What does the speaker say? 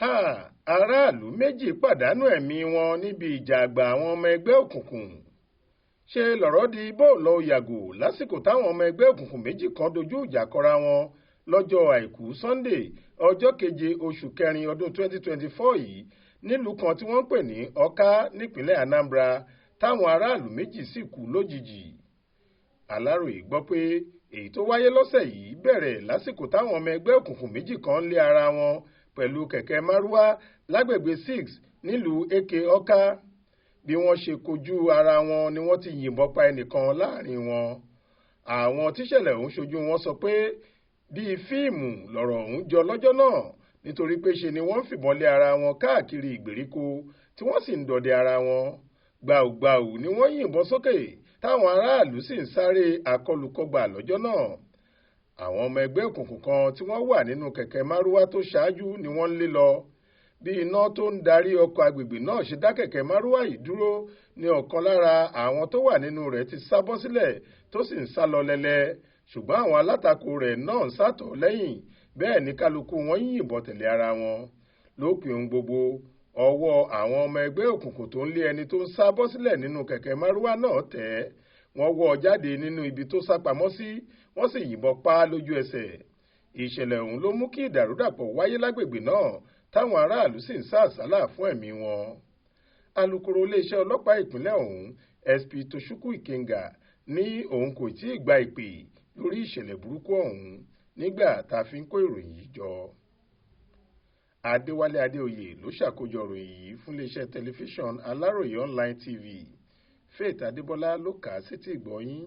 Araalu méjì pàdánù ẹ̀mí wọn níbi ìjà àgbà àwọn ọmọ ẹgbẹ́ òkùnkùn. Ṣe lọ̀rọ̀ di bóòlọ yàgò lásìkò táwọn ọmọ ẹgbẹ́ òkùnkùn méjì kan dojú ìjà kọra wọn lọ́jọ́ àìkú Sunday ọjọ́ 7 oṣù kẹrin ọdún 2024 yìí nílùú kan tí wọ́n ń pè ní Ọ̀ká nípínlẹ̀ Anambra táwọn Araalu méjì sì kú lójijì. Aláròyé gbọ́ pé èyí tó wáyé lọ́sẹ̀ yìí bẹ̀rẹ̀ lásìkò táwọn ọmọ ẹgbẹ́ òkùnkùn méjì kan lé ara wọn pẹ̀lú kẹ̀kẹ́ márúwá lágbègbè 6 nílùú Èké Ọ̀ká. Bí wọ́n ṣe kojú ara wọn ni wọ́n ti yìnbọn pa ẹnìkan láàrin wọn. Àwọn tíṣẹ̀lẹ̀ ọ̀hún ṣojú wọn sọ pé bíi fíìmù lọ̀rọ̀ ọ̀hún jọ lọ́jọ́ náà nítorí pé ṣe ni wọ́n fìbọn lé ara wọn káàkiri ìgbèríko tí wọ́n sì ń dọdẹ ara wọn. Gbàùgbàù ni wọ́n yìnbọn sókè táwọn Araalu sì ń sáré àkọlùkọgbà lọ́jọ́ náà. Àwọn ọmọ ẹgbẹ́ òkùnkùn kan tí wọ́n wà nínú kẹ̀kẹ́ márúwá tó ṣáájú ni wọ́n ń lé lọ. Bí iná tó ń darí ọkọ̀ agbègbè náà ṣe dá kẹ̀kẹ́ márúwá yìí dúró ni ọ̀kan lára àwọn tó wà nínú rẹ̀ ti sá bọ́ sílẹ̀ tó sì ń sá lọ lẹ́lẹ́, ṣùgbọ́n àwọn alátakò rẹ̀ náà ń sátọ̀ lẹ́yìn, bẹ́ẹ̀ ni kálukú wọn yìnbọn tẹ̀lé ara wọn. Lópin ohun gbogbo, ọwọ́ àwọn ọmọ ẹgbẹ́ òkùnkùn tó ń lé ẹni tó ń sá bọ́ sílẹ̀ nínú kẹ̀kẹ́ márúwá náà tẹ̀. Wọ́n wọ́ ọ jáde nínú ibi tó sá pamọ́ sí, wọ́n sì yìnbọn pa á lójú ẹsẹ̀. Ìṣẹ̀lẹ̀ ọ̀hún ló mú kí ìdàrúdàpọ̀ wáyé lágbègbè náà táwọn Araalu sì ń sá àsálà fún ẹ̀mí wọn. Alukoro iléeṣẹ́ ọlọ́pàá ìpínlẹ̀ ọ̀hún SP Tochukwu Ikenga ní òun kò tí ì gba ìpè lórí ìṣẹ̀lẹ̀ burúkú ọ̀hún nígbà tá a fi ń kó ìròyìn yìí jọ. Adéwálé Adéoyè ló ṣàkójọ ìròyìn yìí fún iléeṣẹ́ tẹlifíṣàn Aláròyé online TV. Faith Adébọ́lá ló kà á sétí ìgbọ́ yín.